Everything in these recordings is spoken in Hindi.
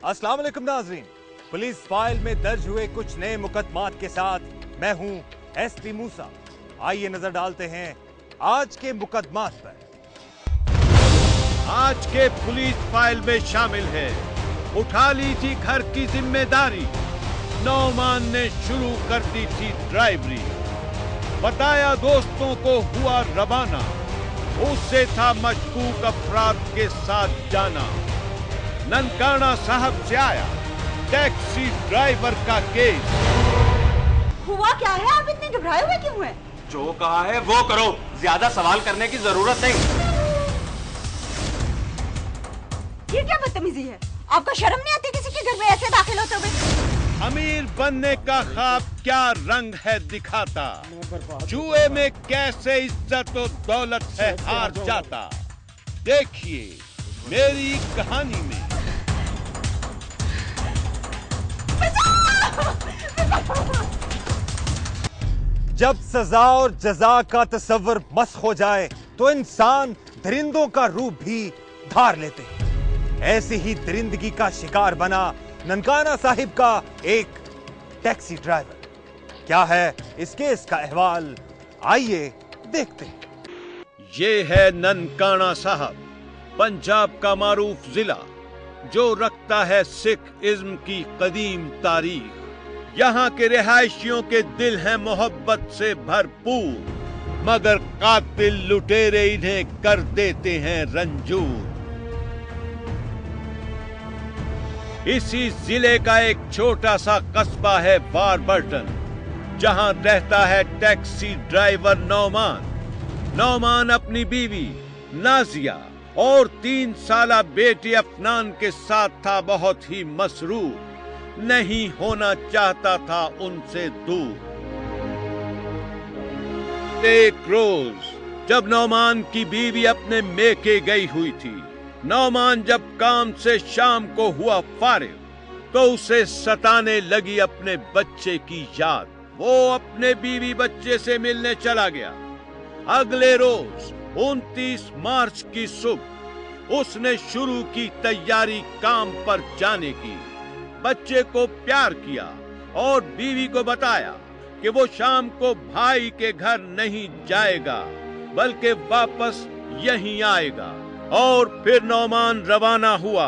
अस्सलाम वालेकुम नाज़रीन, पुलिस फाइल में दर्ज हुए कुछ नए मुकदमात के साथ मैं हूं एसपी मूसा। आइए नजर डालते हैं आज के मुकदमात पर। आज के पुलिस फाइल में शामिल है, उठा ली थी घर की जिम्मेदारी, नौमान ने शुरू कर दी थी ड्राइवरी, बताया दोस्तों को हुआ रवाना, उससे था मशकूक अफराद के साथ जाना। ननकाना साहब से आया टैक्सी ड्राइवर का केस। हुआ क्या है? आप इतने घबराए हुए क्यों हैं? जो कहा है वो करो, ज्यादा सवाल करने की जरूरत नहीं। ये क्या बदतमीजी है? आपको शर्म नहीं आती किसी के घर में ऐसे दाखिल होते हुए? अमीर बनने का ख्वाब क्या रंग है दिखाता, जुए में कैसे इज्जत और दौलत है हार जाता। देखिए मेरी कहानी में। जब सजा और जजा का तस्वर मस्ख हो जाए तो इंसान दरिंदों का रूप भी धार लेते हैं। ऐसी ही दरिंदगी का शिकार बना ननकाना साहिब का एक टैक्सी ड्राइवर। क्या है इस केस का अहवाल, आइए देखते हैं। ये है ननकाना साहब, पंजाब का मारूफ जिला जो रखता है सिख इज्म की कदीम तारीख। यहाँ के रिहायशियों के दिल हैं मोहब्बत से भरपूर, मगर कातिल लुटेरे इन्हें कर देते हैं रंजूर। इसी जिले का एक छोटा सा कस्बा है वारबर्टन, जहां रहता है टैक्सी ड्राइवर नौमान। नौमान अपनी बीवी नाजिया और 3 साला बेटी अफनान के साथ था बहुत ही मसरूर, नहीं होना चाहता था उनसे दूर। एक रोज जब नौमान की बीवी अपने मेके गई हुई थी, नौमान जब काम से शाम को हुआ फारिग तो उसे सताने लगी अपने बच्चे की याद। वो अपने बीवी बच्चे से मिलने चला गया। अगले रोज 29 मार्च की सुबह उसने शुरू की तैयारी काम पर जाने की। बच्चे को प्यार किया और बीवी को बताया कि वो शाम को भाई के घर नहीं जाएगा बल्कि वापस यहीं आएगा। और फिर नौमान रवाना हुआ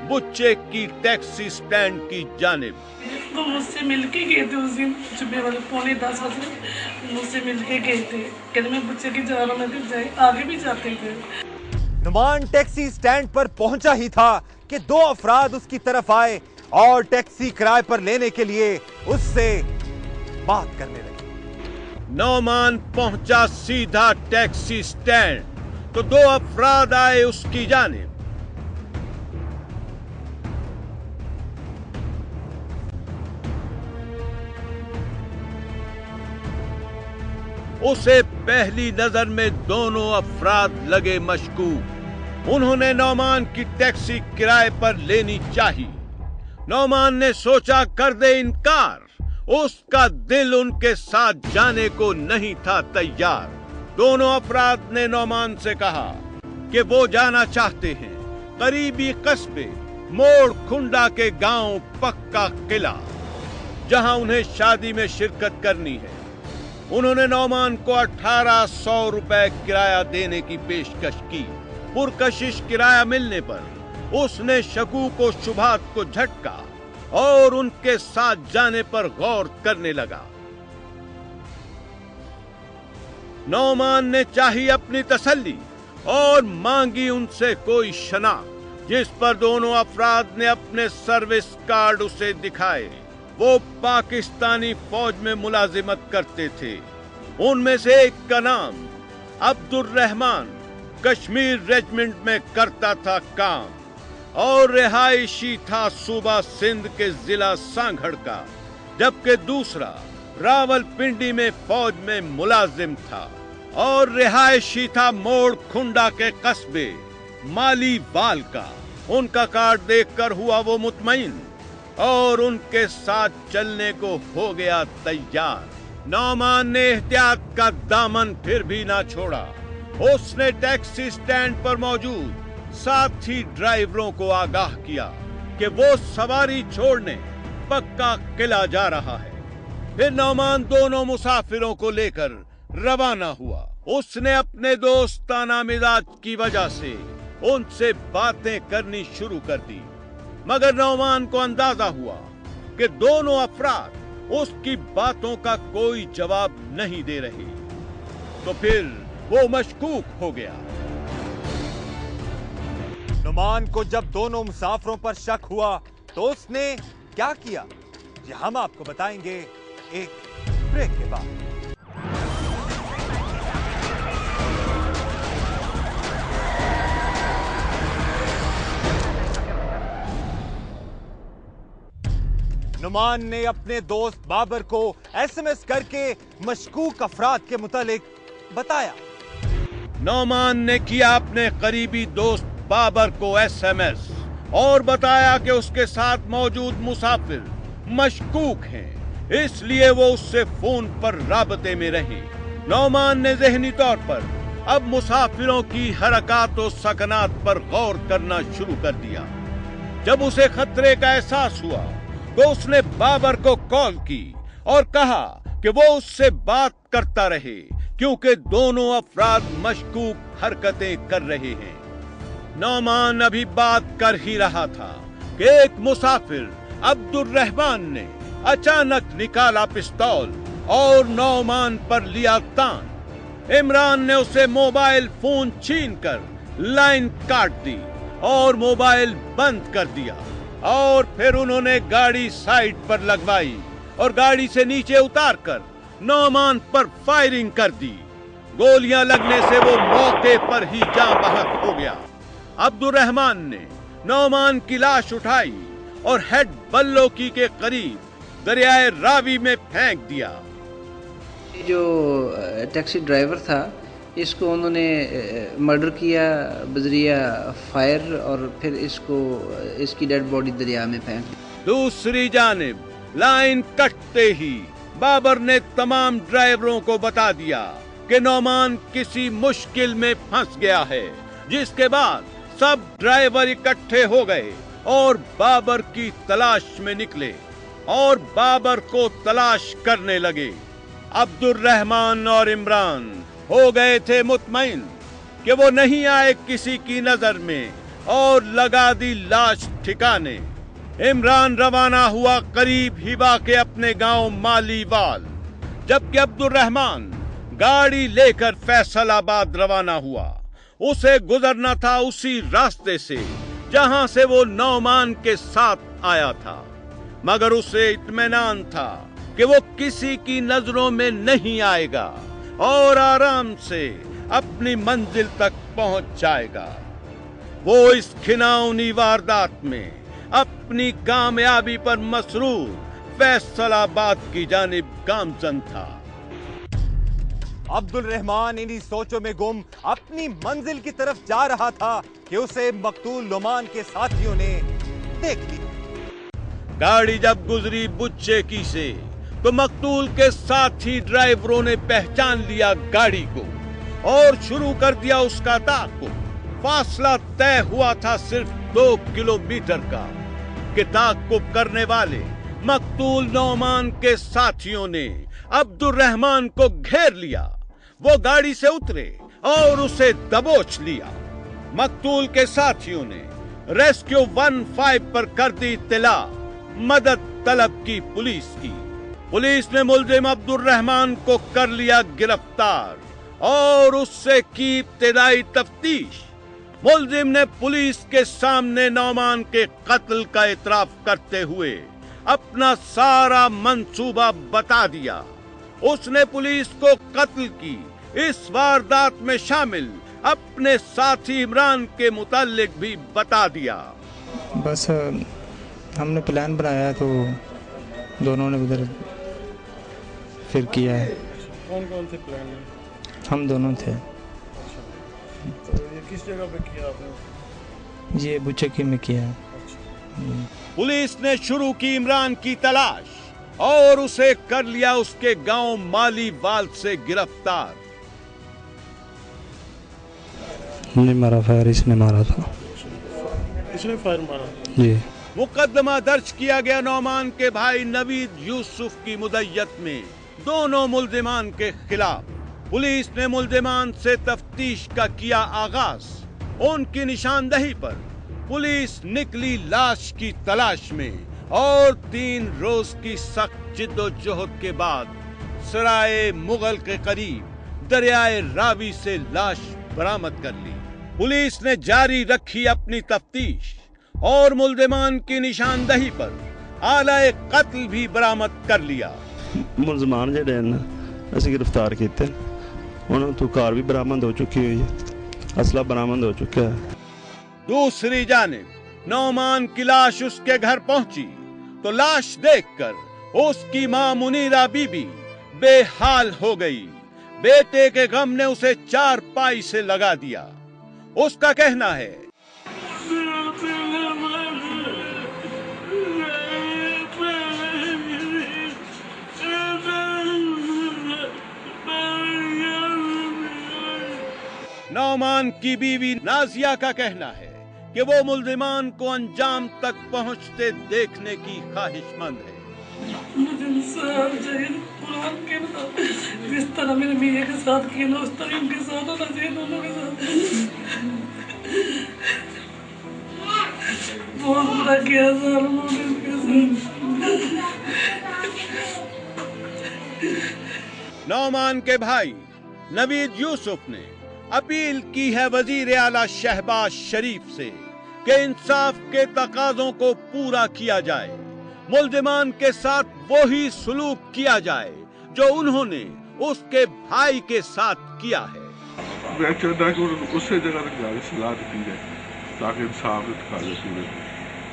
बुच्चे की टैक्सी स्टैंड की जानिब। वो मुझसे मिलके गए थे उस दिन, सुबह वाले 9:45 बजे मुझसे मिलके गए थे। कहते मैं बुच्चे की जा रहा, मैं तो जाए आगे भी जाते थे। नुमान टैक्सी स्टैंड पर पहुंचा ही था कि 2 अफराद उसकी तरफ आए और टैक्सी किराए पर लेने के लिए उससे बात करने लगे। नौमान पहुंचा सीधा टैक्सी स्टैंड तो 2 अफराद आए उसकी जानिब। उसे पहली नजर में दोनों अफराद लगे मशकूक। उन्होंने नौमान की टैक्सी किराए पर लेनी चाहिए। नौमान ने सोचा कर दे इनकार, उसका दिल उनके साथ जाने को नहीं था तैयार। दोनों अफराद ने नौमान से कहा कि वो जाना चाहते हैं करीबी कस्बे मोड़ खुंडा के गांव पक्का किला, जहां उन्हें शादी में शिरकत करनी है। उन्होंने नौमान को 1800 रुपए किराया देने की पेशकश की। पुरकशिश किराया मिलने पर उसने शकूक व शुभात को झटका और उनके साथ जाने पर गौर करने लगा। नौमान ने चाही अपनी तसल्ली और मांगी उनसे कोई शनाख्त, जिस पर दोनों अफराद ने अपने सर्विस कार्ड उसे दिखाए। वो पाकिस्तानी फौज में मुलाजिमत करते थे। उनमें से एक का नाम अब्दुल रहमान कश्मीर रेजिमेंट में करता था काम और रिहायशी था सूबा सिंध के जिला सांगढ़ का, जबकि दूसरा रावलपिंडी में फौज में मुलाजिम था और रिहायशी था मोड़ खुंडा के कस्बे मालीवाल का। उनका कार्ड देखकर हुआ वो मुतमईन और उनके साथ चलने को हो गया तैयार। नौमान ने एहतियात का दामन फिर भी ना छोड़ा। उसने टैक्सी स्टैंड पर मौजूद साथी ड्राइवरों को आगाह किया कि वो सवारी छोड़ने पक्का किला जा रहा है। फिर नौमान दोनों मुसाफिरों को लेकर रवाना हुआ। उसने अपने दोस्ताना मिजाज की वजह से उनसे बातें करनी शुरू कर दी, मगर नौमान को अंदाजा हुआ कि दोनों अफराद उसकी बातों का कोई जवाब नहीं दे रहे। तो फिर वो मशकूक हो गया। नुमान को जब दोनों मुसाफिरों पर शक हुआ तो उसने क्या किया, ये हम आपको बताएंगे एक ब्रेक के बाद। नुमान ने अपने दोस्त बाबर को एसएमएस करके मशकूक अफराद के मुतालिक बताया। नौमान ने किया अपने करीबी दोस्त बाबर को एसएमएस और बताया कि उसके साथ मौजूद मुसाफिर मशकूक हैं, इसलिए वो उससे फोन पर राबते में रहे। नौमान ने ज़हनी तौर पर अब मुसाफिरों की हरकत और सकनात पर गौर करना शुरू कर दिया। जब उसे खतरे का एहसास हुआ तो उसने बाबर को कॉल की और कहा कि वो उससे बात करता रहे, क्योंकि दोनों अफराद मशकूक हरकतें कर रहे हैं। नौमान अभी बात कर ही रहा था कि एक मुसाफिर अब्दुल रहमान ने अचानक निकाला पिस्तौल और नौमान पर लिया तान। इमरान ने उसे मोबाइल फोन छीनकर लाइन काट दी और मोबाइल बंद कर दिया और फिर उन्होंने गाड़ी साइड पर लगवाई और गाड़ी से नीचे उतारकर नौमान पर फायरिंग कर दी। गोलियां लगने से वो मौके पर ही जान बहक हो गया। अब्दुल रहमान ने नौमान की लाश उठाई और हेड बल्लोकी के करीब दरियाए रावी में फेंक दिया। जो टैक्सी ड्राइवर था, इसको उन्होंने मर्डर किया बजरिया फायर और फिर इसकी डेड बॉडी दरिया में फेंक दी। दूसरी जानिब लाइन कटते ही बाबर ने तमाम ड्राइवरों को बता दिया कि नौमान किसी मुश्किल में फंस गया है, जिसके बाद सब ड्राइवर इकट्ठे हो गए और बाबर की तलाश में निकले और बाबर को तलाश करने लगे। अब्दुल रहमान और इमरान हो गए थे मुतमईन कि वो नहीं आए किसी की नजर में और लगा दी लाश ठिकाने। इमरान रवाना हुआ करीब हिबा के अपने गांव मालीवाल, जबकि अब्दुल रहमान गाड़ी लेकर फैसलाबाद रवाना हुआ। उसे गुजरना था उसी रास्ते से जहां से वो नौमान के साथ आया था, मगर उसे इत्मीनान था कि वो किसी की नजरों में नहीं आएगा और आराम से अपनी मंजिल तक पहुंच जाएगा। वो इस खिनौनी वारदात में अपनी कामयाबी पर मसरूर फैसलाबाद की जानिब गामजन था। अब्दुल रहमान इन्हीं सोचों में गुम अपनी मंजिल की तरफ जा रहा था कि उसे मकतूल नुमान के साथियों ने देख लिया। गाड़ी जब गुजरी बुच्चे की से तो मकतूल के साथी ड्राइवरों ने पहचान लिया गाड़ी को और शुरू कर दिया उसका ताक़ुब। फासला तय हुआ था सिर्फ 2 किलोमीटर का कि ताक़ुब करने वाले मकतूल नौमान के साथियों ने अब्दुल रहमान को घेर लिया। वो गाड़ी से उतरे और उसे दबोच लिया। मकतूल के साथियों ने रेस्क्यू 15 पर कर दी इत्तला, मदद तलब की पुलिस की। पुलिस ने मुल्जिम अब्दुल रहमान को कर लिया गिरफ्तार और उससे की इब्तिदाई तफ्तीश। मुल्जिम ने पुलिस के सामने नौमान के कत्ल का इतराफ करते हुए अपना सारा मंसूबा बता दिया। उसने पुलिस को कत्ल की इस वारदात में शामिल अपने साथी इमरान के मुतालिक भी बता दिया। बस हमने प्लान बनाया तो दोनों ने उधर फिर किया है। कौन कौन से प्लान है? हम दोनों थे। तो ये किस जगह पे किया आपने? ये बुचकी में किया है। पुलिस ने शुरू की इमरान की तलाश और उसे कर लिया उसके गांव मालीवाल से गिरफ्तार। हमने मारा फायर, इसने मारा था। इसने फायर मारा? जी। मुकदमा दर्ज किया गया नौमान के भाई नवीद यूसुफ की मुद्दत में दोनों मुल्जिमान के खिलाफ। पुलिस ने मुल्जिमान से तफ्तीश का किया आगाज। उनकी निशानदही पर पुलिस निकली लाश की तलाश में और 3 रोज की सख्त जिद्दोजहद के बाद सराय मुगल के करीब दरियाए रावी से लाश बरामद कर ली। पुलिस ने जारी रखी अपनी तफ्तीश और मुल्जिमान की निशानदही पर आलाए कत्ल भी बरामद कर लिया। मुल्जिमान जिहड़े ने असीं गिरफ्तार कीते, उन्हां तों कार भी बरामद हो चुकी हुई है, असला बरामद हो चुका है। दूसरी जानिब नौमान की लाश उसके घर पहुंची तो लाश देखकर उसकी मां मुनीरा बीबी बेहाल हो गई। बेटे के गम ने उसे चारपाई से लगा दिया। उसका कहना है, नौमान की बीवी नाजिया का कहना है कि वो मुल्जिमान को अंजाम तक पहुंचते देखने की ख्वाहिशमंद है। मुझे इंसाफ चाहिए, कुरान के साथ जिस तरह मेरे मियां के साथ किया ना, उस तरह उनके साथ होना चाहिए, दोनों के साथ। बहुत बुरा किया सर उन्होंने उनके साथ। नौमान के भाई नवीद यूसुफ ने अपील की है वजीर आला शहबाज शरीफ से कि इंसाफ के तकाजों को पूरा किया जाए। मुल्जिमान के साथ वही सुलूक किया जाए जो उन्होंने उसके भाई के साथ किया है। मैं चाहता कि उससे जगह तक सलाह दी जाए ताकि इंसाफ दिखाए पूरे।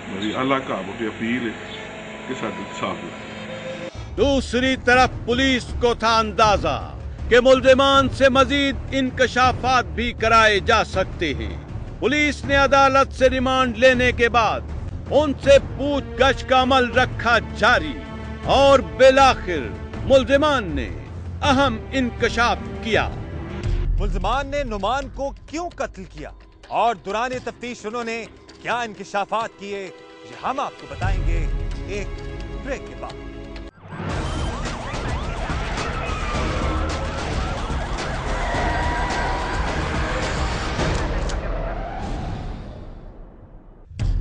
मेरी अल्लाह का मुझे अपील है कि साथ इंसाफ हो। दूसरी तरफ पुलिस को था अंदाजा कि मुल्जिमान से मजीद इंकशाफात भी कराए जा सकते हैं। पुलिस ने अदालत से रिमांड लेने के बाद उनसे पूछगछ का अमल रखा जारी और बिलाखिर मुल्जिमान ने अहम इंकशाफ किया। मुल्जिमान ने नुमान को क्यों कत्ल किया और दौरान तफ्तीश उन्होंने क्या इंकशाफात किए, ये हम आपको बताएंगे एक ब्रेक के बाद।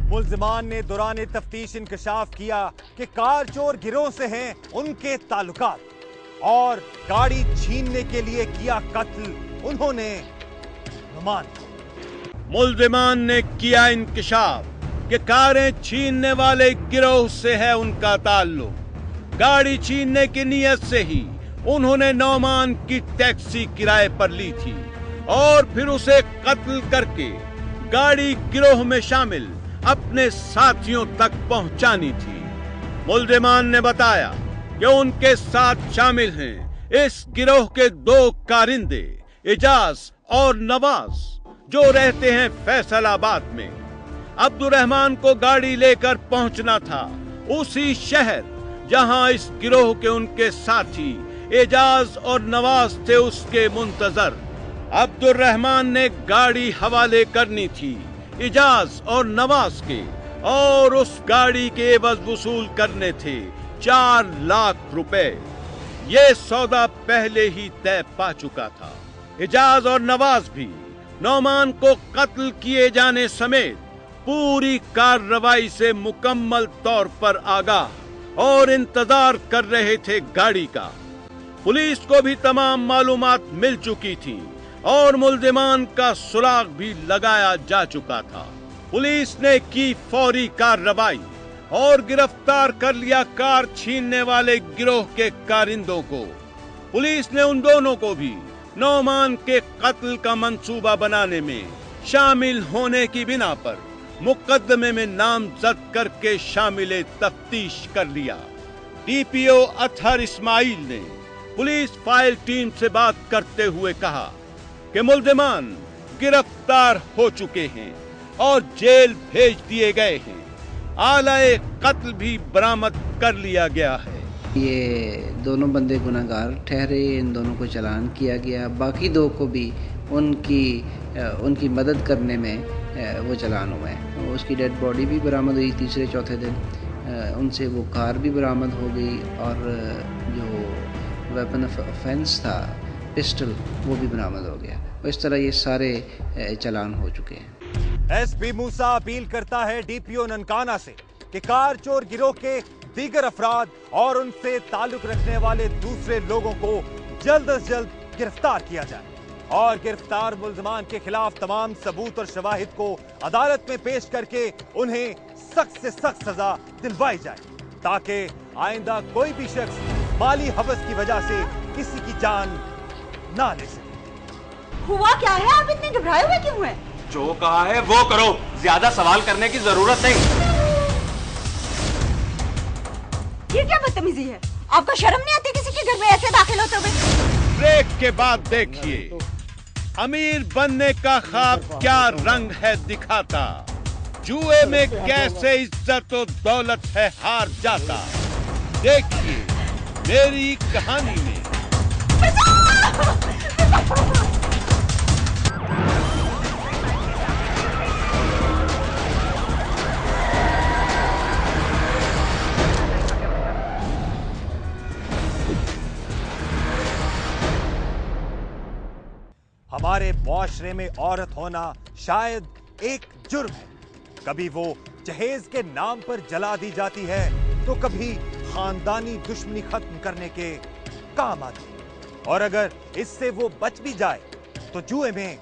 मुल्जिमान ने दौरान तफ्तीश इंकशाफ किया कि कार चोर गिरोह से हैं उनके ताल्लुकात और गाड़ी छीनने के लिए किया कत्ल उन्होंने नुमान। मुल्जिमान ने किया इंकशाफ कि कारें छीनने वाले गिरोह से है उनका ताल्लुक। गाड़ी छीनने की नीयत से ही उन्होंने नौमान की टैक्सी किराए पर ली थी और फिर उसे कत्ल करके गाड़ी गिरोह में शामिल अपने साथियों तक पहुंचानी थी। मुल्जिमान ने बताया कि उनके साथ शामिल हैं इस गिरोह के 2 कारिंदे इजाज और नवाज जो रहते हैं फैसलाबाद में। अब्दुर्रहमान को गाड़ी लेकर पहुंचना था उसी शहर जहां इस गिरोह के उनके साथी एजाज और नवाज थे उसके मुंतजर। अब्दुर्रहमान ने गाड़ी हवाले करनी थी इजाज और नवाज के और उस गाड़ी के एवज वसूल करने थे 4 लाख रुपए। ये सौदा पहले ही तय पा चुका था। इजाज और नवाज भी नौमान को कत्ल किए जाने समेत पूरी कार्रवाई से मुकम्मल तौर पर आगाह और इंतजार कर रहे थे गाड़ी का। पुलिस को भी तमाम मालूमात मिल चुकी थी और मुल्जिमान का सुराग भी लगाया जा चुका था। पुलिस ने की फौरी कार्रवाई और गिरफ्तार कर लिया कार छीनने वाले गिरोह के कारिंदों को। पुलिस ने उन दोनों को भी नौमान के कत्ल का मंसूबा बनाने में शामिल होने की बिना पर मुकदमे में नामजद करके शामिल तफ्तीश कर लिया। टीपीओ अतहर इस्माइल ने पुलिस फाइल टीम से बात करते हुए कहा कि मुल्जिमान गिरफ्तार हो चुके हैं और जेल भेज दिए गए हैं। आलाए कत्ल भी बरामद कर लिया गया है। ये दोनों बंदे गुनाहगार ठहरे, इन दोनों को चालान किया गया। बाकी 2 को भी उनकी मदद करने में वो चलान हुए हैं। उसकी डेड बॉडी भी बरामद हुई तीसरे चौथे दिन। उनसे वो कार भी बरामद हो गई और जो वेपन ऑफ ऑफेंस था पिस्टल वो भी बरामद हो गया। और इस तरह ये सारे चलान हो चुके हैं। एसपी मूसा अपील करता है डीपीओ ननकाना से कि कार चोर गिरोह के दीगर अफराद और उनसे ताल्लुक रखने वाले दूसरे लोगों को जल्द से जल्द गिरफ्तार किया जाए और गिरफ्तार मुल्जमान के खिलाफ तमाम सबूत और शवाहिद को अदालत में पेश करके उन्हें सख्त से सख्त सजा दिलवाई जाए ताकि आइंदा कोई भी शख्स माली हवस की वजह से किसी की जान ना ले सके। हुआ क्या है? आप इतने घबराए हुए क्यों हैं? जो कहा है वो करो, ज्यादा सवाल करने की जरूरत नहीं। ये क्या बदतमीजी है? आपको शर्म नहीं आती किसी के घर में ऐसे दाखिल होते हुए? ब्रेक के बाद देखिए अमीर बनने का ख्वाब क्या रंग है दिखाता, जुए में कैसे इज्जत और दौलत है हार जाता। देखिए मेरी कहानी में। हमारे मुआशरे में औरत होना शायद एक जुर्म है। कभी वो जहेज के नाम पर जला दी जाती है तो कभी खानदानी दुश्मनी खत्म करने के काम आती है और अगर इससे वो बच भी जाए तो जुए में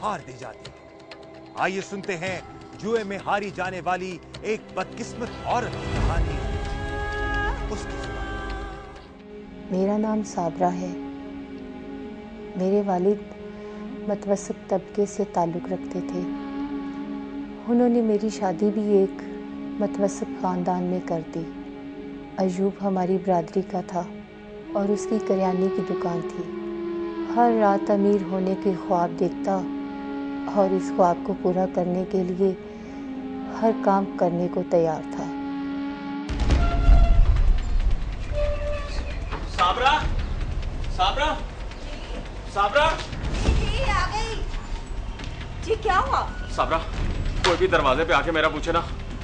हार दी जाती है। आइए सुनते हैं जुए में हारी जाने वाली एक बदकिस्मत औरत की कहानी उसकी जुबान। मेरा नाम साबरा है। मेरे वालिद मतवसत तबके से ताल्लुक़ रखते थे। उन्होंने मेरी शादी भी एक मतवसत ख़ानदान में कर दी। अयूब हमारी बरादरी का था और उसकी करियाने की दुकान थी। हर रात अमीर होने के ख्वाब देखता और इस ख्वाब को पूरा करने के लिए हर काम करने को तैयार था। साबरा, साबरा, साबरा। जी आ गई। जी क्या हुआ? साबरा, कोई भी दरवाजे पे आके मेरा पूछे ना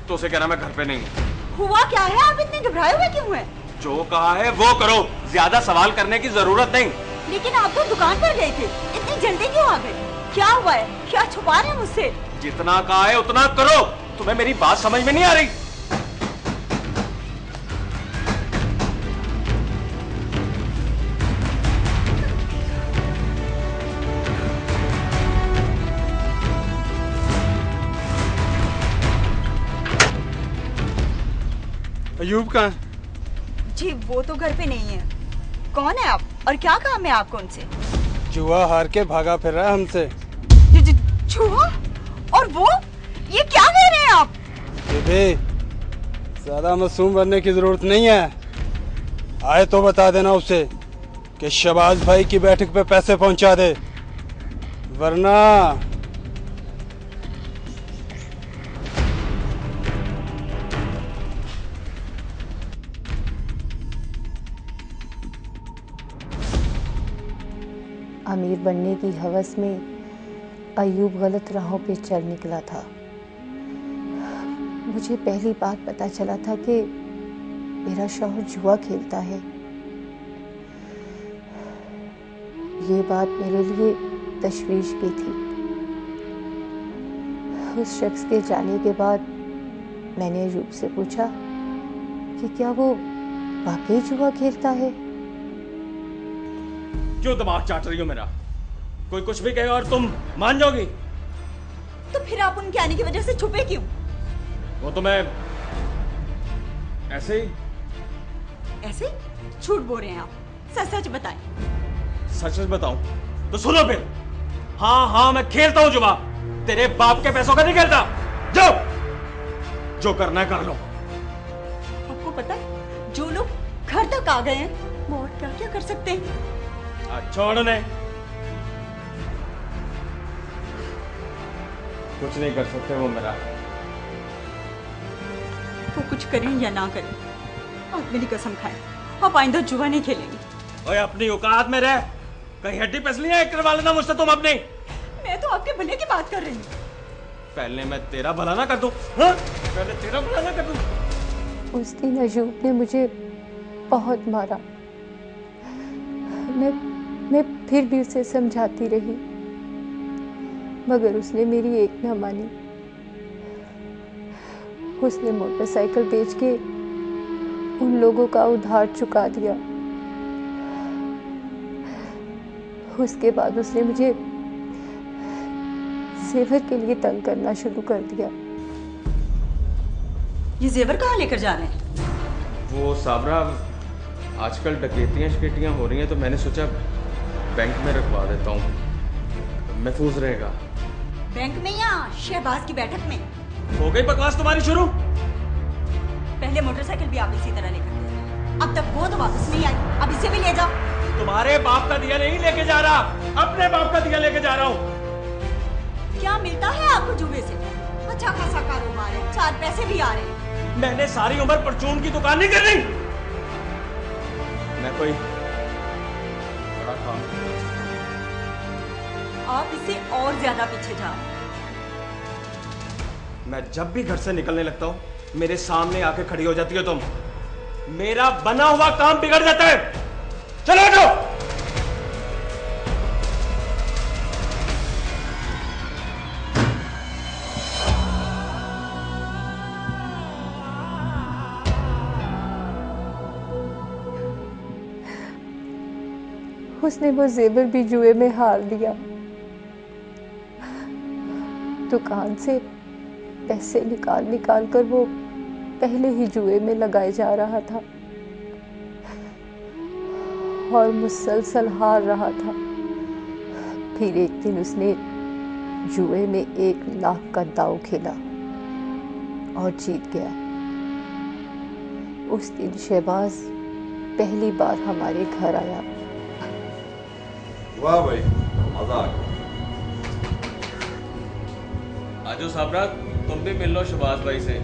तो उसे कहना मैं घर पे नहीं हूँ। हुआ क्या है? आप इतने घबराए हुए क्यों हैं? जो कहा है वो करो, ज्यादा सवाल करने की जरूरत नहीं। लेकिन आप तो दुकान पर गए थे, इतनी जल्दी क्यों आ गए? क्या हुआ है? क्या छुपा रहे हैं मुझसे? जितना कहा है उतना करो। तुम्हें मेरी बात समझ में नहीं आ रही? अयूब कहाँ? जी वो तो घर पे नहीं है। कौन है आप और क्या काम है आपको उनसे? जुआ हार के भागा फिर रहा है हमसे। जुआ? और वो? ये क्या कह रहे हैं आप? बेबे ज्यादा मासूम बनने की जरूरत नहीं है। आए तो बता देना उसे कि शबाज भाई की बैठक पे पैसे पहुंचा दे, वरना अमीर बनने की हवस में अयूब गलत राहों पे चल निकला था। मुझे पहली बात पता चला था कि मेरा शौहर जुआ खेलता है। ये बात मेरे लिए तशवीश की थी। उस शख्स के जाने के बाद मैंने अयूब से पूछा कि क्या वो वाकई जुआ खेलता है। क्यों दिमाग चाट रही हो मेरा? कोई कुछ भी कहेगा और तुम मान जाओगी? तो फिर आप उनके आने की वजह से छुपे क्यों? वो तो मैं ऐसे ही। ऐसे? झूठ बोल रहे हैं आप, सच सच बताएं। सच सच बताऊं तो सुनो फिर। हाँ हाँ मैं खेलता हूं जुआ, तेरे बाप के पैसों का नहीं खेलता। जाओ, जो करना है कर लो। आपको पता है जो लोग घर तक आ गए हैं वो और क्या क्या कर सकते हैं? छोड़ उन्हें, कुछ नहीं कर सकते वो मेरा। वो कुछ करें या ना करें, आप मेरी कसम खाएं, आप आइंदा जुआ नहीं खेलेंगे। ओए अपनी औकात में रह, कहीं हड्डी पसलियां करवा लेना मुझसे तुम अपनी। मैं तो आपके भले की बात कर रही हूँ। पहले मैं तेरा भला ना कर दूं, हाँ? पहले तेरा भला ना कर दूं। उस दिन अयूब ने मुझे बहुत मारा। मैं फिर भी उसे समझाती रही, मगर उसने मेरी एक न मानी। उसने मोटरसाइकिल बेच के उन लोगों का उधार चुका दिया। उसके बाद उसने मुझे जेवर के लिए तंग करना शुरू कर दिया। ये जेवर कहाँ लेकर जा रहे हैं? वो साबरा, आजकल डकैतियाँ शकेतियाँ हो रही हैं, तो मैंने सोचा बैंक में रखवा देता हूँ, महफूज रहेगा। बैंक में या शहबाज की बैठक में? हो गई बकवास तुम्हारी शुरू? पहले मोटरसाइकिल भी आप इसी तरह लेकर गए, अब तक वो तो वापस नहीं आई, अब इसे भी ले जाओ। तुम्हारे बाप का दिया नहीं लेके जा रहा, अपने बाप का दिया लेके जा रहा हूँ। क्या मिलता है आपको जुए से? अच्छा खासा कारोबार है, 4 पैसे भी आ रहे हैं। मैंने सारी उम्र परचून की दुकान नहीं करनी। मैं कोई बड़ा काम, आप इससे और ज्यादा पीछे जा रहे हैं। मैं जब भी घर से निकलने लगता हूँ, मेरे सामने आके खड़ी हो जाती हो तुम। मेरा बना हुआ काम बिगड़ जाता है। चलो हटो। उसने वो जेवर भी जुए में हार दिया। दुकान से पैसे निकाल निकाल कर वो पहले ही जुए में लगाए जा रहा था और मुसलसल हार रहा था। फिर एक दिन उसने जुए में 1 लाख का दांव खेला और जीत गया। उस दिन शहबाज पहली बार हमारे घर आया। वाह भाई, मजा आ गया। आजो साबरा, तुम भी मिल लो शहबाज भाई से।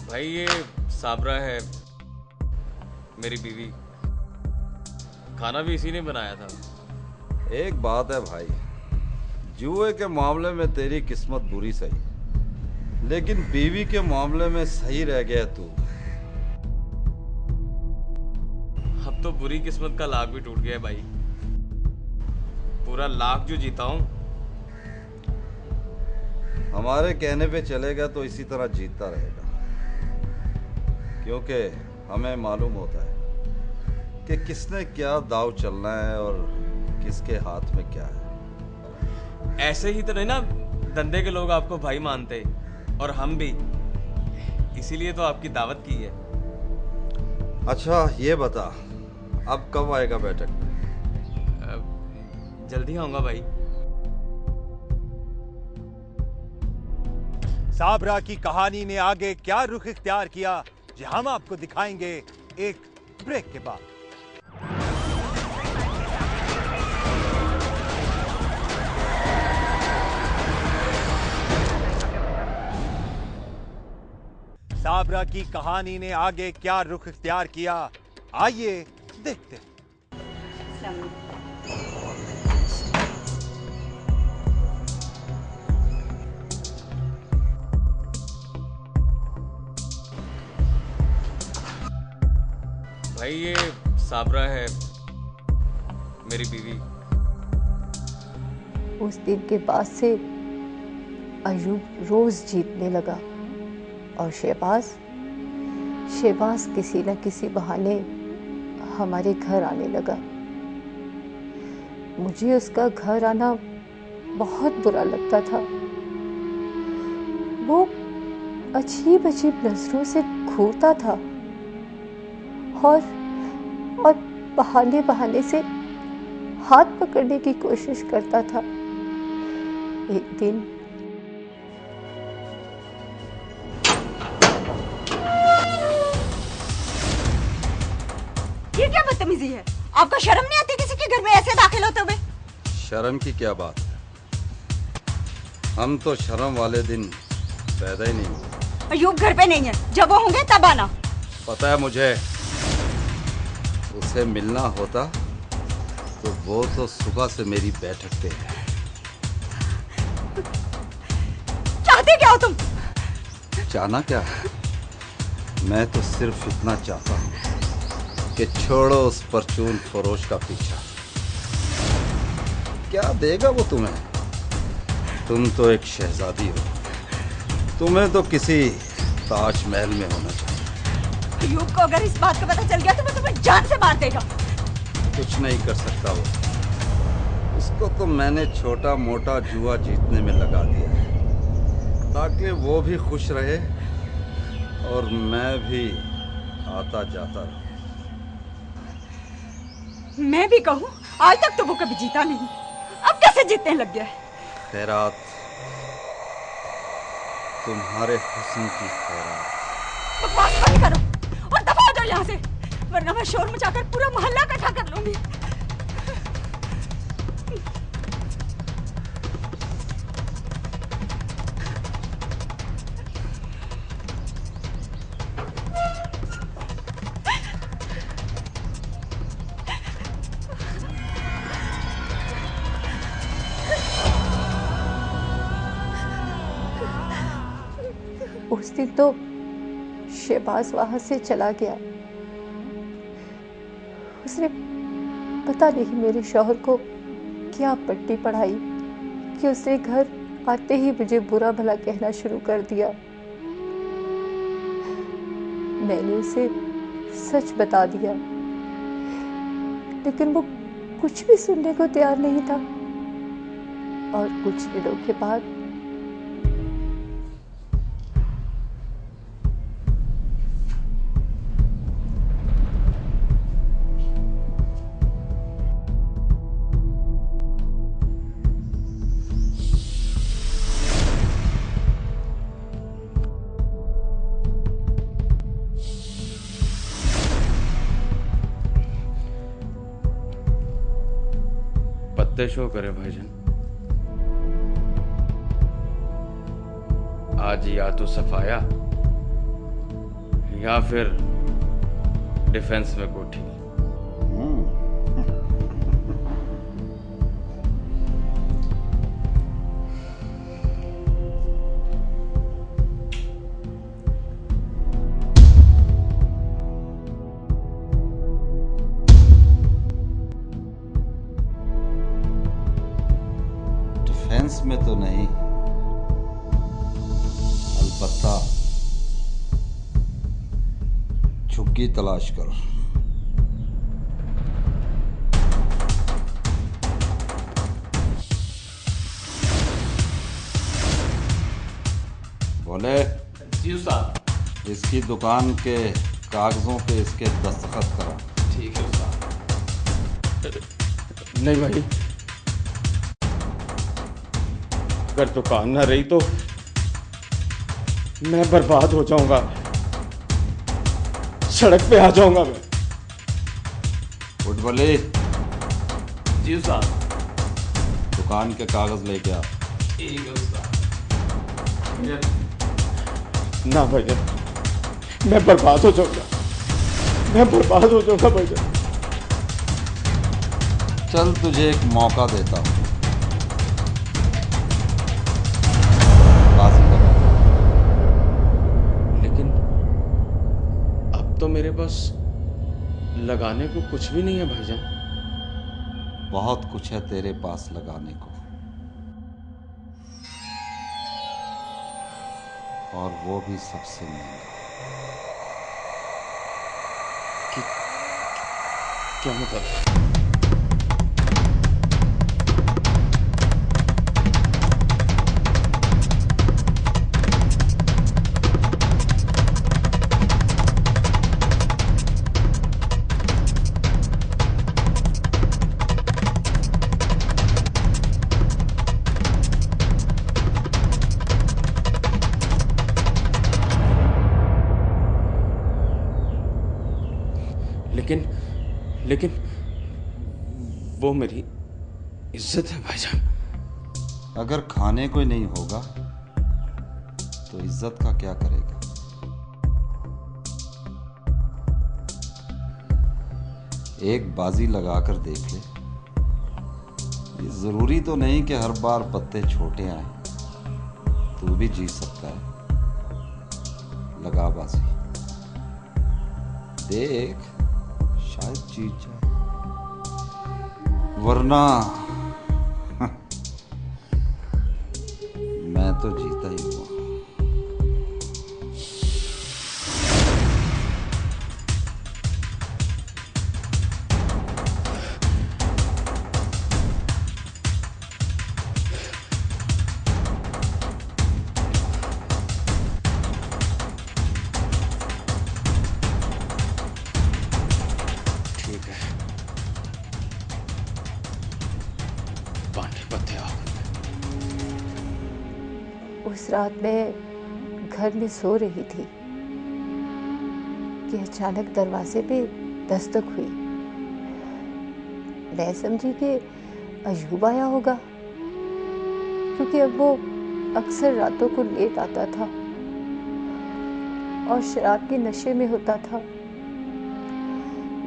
भाई ये साबरा है, मेरी बीवी। खाना भी इसी ने बनाया था। एक बात है भाई, जुए के मामले में तेरी किस्मत बुरी सही, लेकिन बीवी के मामले में सही रह गया तू। अब तो बुरी किस्मत का लाख भी टूट गया भाई। पूरा लाख जो जीता हूं। हमारे कहने पे चलेगा तो इसी तरह जीतता रहेगा, क्योंकि हमें मालूम होता है कि किसने क्या दाव चलना है और किसके हाथ में क्या है। ऐसे ही तो नहीं ना धंधे के लोग आपको भाई मानते, और हम भी, इसीलिए तो आपकी दावत की है। अच्छा ये बता, अब कब आएगा बैठक में? जल्दी आऊंगा भाई। साबरा की कहानी ने आगे क्या रुख इख्तियार किया, ये हम आपको दिखाएंगे एक ब्रेक के बाद। साबरा की कहानी ने आगे क्या रुख इख्तियार किया, आइए देखते हैं। भाई ये साबरा है, मेरी बीवी। उस दिन के बाद से अयूब रोज जीतने लगा और शहबाज किसी न किसी बहाने हमारे घर आने लगा। मुझे उसका घर आना बहुत बुरा लगता था। वो अजीब अजीब नजरों से घूरता था और बहाने बहाने से हाथ पकड़ने की कोशिश करता था। एक दिन ये क्या बदतमीजी है? आपको शर्म नहीं आती किसी के घर में ऐसे दाखिल होते हुए? शर्म की क्या बात है? हम तो शर्म वाले दिन पैदा ही नहीं हुए। अयूब घर पे नहीं है, जब वो होंगे तब आना। पता है मुझे, उसे मिलना होता तो वो तो सुबह से मेरी बैठक पे है। चाहते क्या हो तुम? चाहना क्या है? मैं तो सिर्फ इतना चाहता हूँ कि छोड़ो उस परचून फरोश का पीछा। क्या देगा वो तुम्हें? तुम तो एक शहजादी हो, तुम्हें तो किसी ताजमहल में होना चाहिए। अयूब को अगर इस बात का पता चल गया तो वो तुम्हें जान से मार देगा। कुछ नहीं कर सकता वो। उसको तो मैंने छोटा मोटा जुआ जीतने में लगा दिया है, ताकि वो भी खुश रहे और मैं भी आता जाता रहूं। मैं भी कहूँ, आज तक तो वो कभी जीता नहीं, अब कैसे जीतने लग गया है? खैरात, तुम्हारे हुस्न की खैरात। बकवास बंद करो और दफा हो जाओ यहाँ से, वरना मैं शोर मचाकर पूरा मोहल्ला इकट्ठा कर लूंगी। उस दिन तो शहबाज वहां से चला गया। उसने पता नहीं मेरे शौहर को क्या पट्टी पढ़ाई कि उसने घर आते ही मुझे बुरा भला कहना शुरू कर दिया। मैंने उसे सच बता दिया, लेकिन वो कुछ भी सुनने को तैयार नहीं था। और कुछ दिनों के बाद पत्ते शो करे भाईजान। आज या तो सफाया या फिर डिफेंस में कोठी। डिफेंस में तो नहीं, अलबत्ता झुग्गी तलाश करो। बोले जी उस्ताद। इसकी दुकान के कागजों पे इसके दस्तखत करा। ठीक है उस्ताद। नहीं भाई, अगर दुकान ना रही तो मैं बर्बाद हो जाऊंगा, सड़क पे आ जाऊंगा मैं। उठबले जी उस्ताद। दुकान के कागज लेके आ। ठीक है उस्ताद। ना भैया, मैं बर्बाद हो जाऊंगा, मैं बर्बाद हो जाऊंगा भैया। चल तुझे एक मौका देता हूँ, लेकिन अब तो मेरे पास लगाने को कुछ भी नहीं है भाईजान। बहुत कुछ है तेरे पास लगाने को, और वो भी सबसे महंगा। क्या मतलब? लेकिन वो इज्जत है भाईजान। अगर खाने को ही नहीं होगा तो इज्जत का क्या करेगा? एक बाजी लगाकर देख ले। ये जरूरी तो नहीं कि हर बार पत्ते छोटे आए, तू भी जीत सकता है। लगा बाजी, देख शायद जीत जाए, वरना मैं तो जीता ही हुआ। ठीक है, पानी पत्ते आओ। उस रात मैं घर में सो रही थी कि अचानक दरवाजे पे दस्तक हुई। मैं समझी कि अयूब आया होगा, क्योंकि अब वो अक्सर रातों को लेट आता था और शराब के नशे में होता था।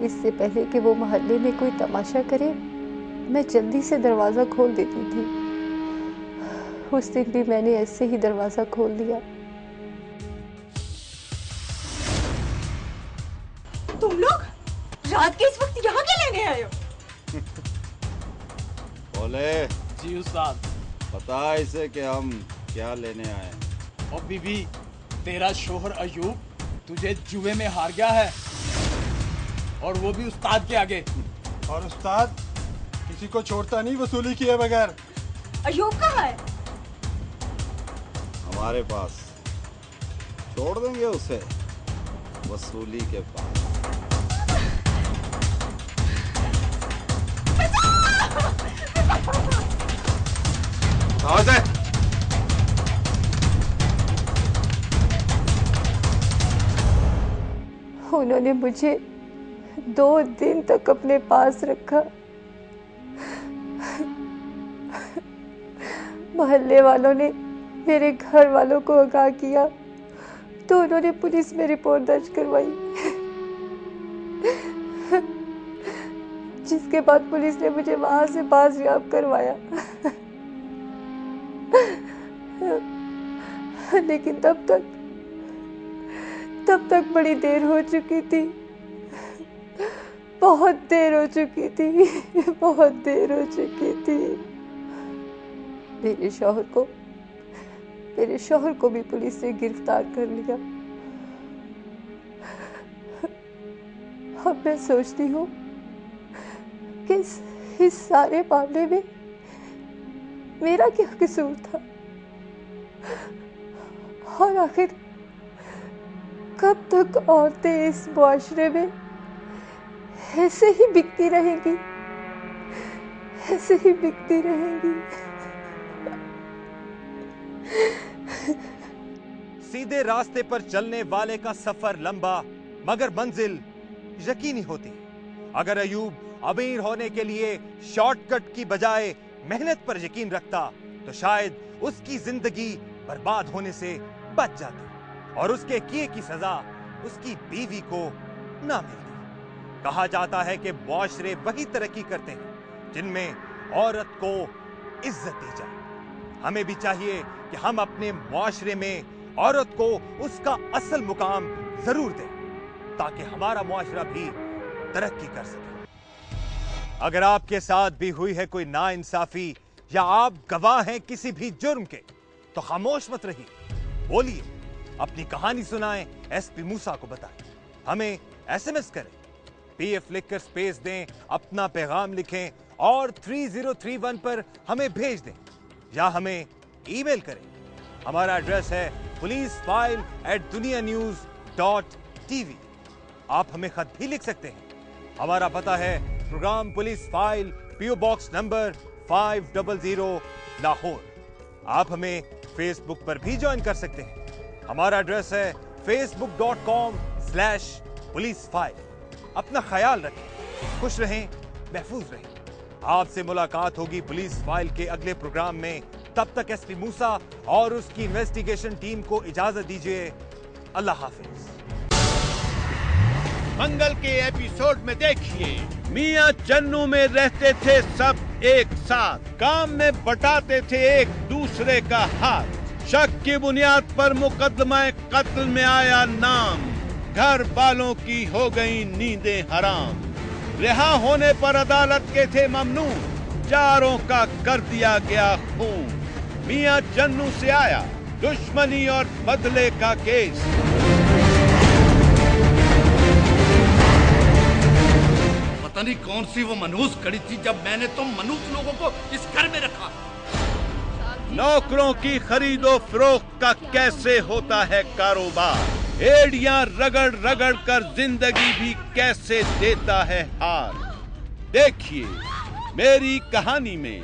इससे पहले कि वो मोहल्ले में कोई तमाशा करे, मैं जल्दी से दरवाजा खोल देती थी। उस दिन भी मैंने ऐसे ही दरवाजा खोल दिया। तुम लोग रात के इस वक्त यहाँ क्या लेने आए हो? बोले जी उस्ताद। बता इसे कि हम क्या लेने आए। और बीबी, तेरा शोहर अयूब तुझे जुए में हार गया है, और वो भी उस्ताद के आगे। और उस्ताद किसी को छोड़ता नहीं वसूली किए बगैर। अयूब कहाँ है? हमारे पास। छोड़ देंगे उसे वसूली के पास। उन्होंने मुझे 2 दिन तक अपने पास रखा। मोहल्ले वालों ने मेरे घर वालों को आगाह किया तो उन्होंने पुलिस में रिपोर्ट दर्ज करवाई, जिसके बाद पुलिस ने मुझे वहां से बाजियाब करवाया। लेकिन तब तक बड़ी देर हो चुकी थी। बहुत देर हो चुकी थी, बहुत देर हो चुकी थी। मेरे शौहर को भी पुलिस ने गिरफ्तार कर लिया। अब मैं सोचती हूँ कि इस सारे मामले में मेरा क्या कसूर था, और आखिर कब तक औरतें इस मुआशरे में ऐसे ही बिकती रहेंगी, ऐसे ही बिकती रहेंगी। सीधे रास्ते पर चलने वाले का सफर लंबा मगर मंजिल यकीनी होती। अगर अयूब अमीर होने के लिए शॉर्टकट की बजाय मेहनत पर यकीन रखता तो शायद उसकी जिंदगी बर्बाद होने से बच जाती और उसके किए की सजा उसकी बीवी को ना मिलती। कहा जाता है कि मुआशरे वही तरक्की करते हैं जिनमें औरत को इज्जत दी जाए। हमें भी चाहिए कि हम अपने मुआशरे में औरत को उसका असल मुकाम जरूर दें, ताकि हमारा मुआशरा भी तरक्की कर सके। अगर आपके साथ भी हुई है कोई नाइंसाफी या आप गवाह हैं किसी भी जुर्म के, तो खामोश मत रहिए, बोलिए, अपनी कहानी सुनाएं, एसपी मूसा को बताएं। हमें एसएमएस करें, पीएफ लिखकर स्पेस दें, अपना पैगाम लिखें और 3031 पर हमें भेज दें, या हमें ईमेल करें। हमारा एड्रेस है policeFile@dunianews.tv। आप हमें खत भी लिख सकते हैं। हमारा पता है programme police file, PO box number 500 Lahore. आप हमें फेसबुक पर भी ज्वाइन कर सकते हैं। हमारा एड्रेस है facebook.com/policeFile। अपना ख्याल रखें, खुश रहें, महफूज रहें। आपसे मुलाकात होगी पुलिस फाइल के अगले प्रोग्राम में। तब तक एसपी मूसा और उसकी इन्वेस्टिगेशन टीम को इजाजत दीजिए। अल्लाह हाफिज। मंगल के एपिसोड में देखिए, मियां चन्नू में रहते थे सब एक साथ, काम में बटाते थे एक दूसरे का हाथ। शक की बुनियाद पर मुकदमा कत्ल में आया नाम, घर वालों की हो गई नींदें हराम। रिहा होने पर अदालत के थे ममनून, चारों का कर दिया गया खून। मियां चन्नू से आया दुश्मनी और बदले का केस। पता नहीं कौन सी वो मनहूस कड़ी थी जब मैंने तो मनहूस लोगों को इस घर में रखा। नौकरों की खरीदो फरोख्त का कैसे होता है कारोबार, एड़ियां रगड़ रगड़ कर जिंदगी भी कैसे देता है हार। देखिए मेरी कहानी में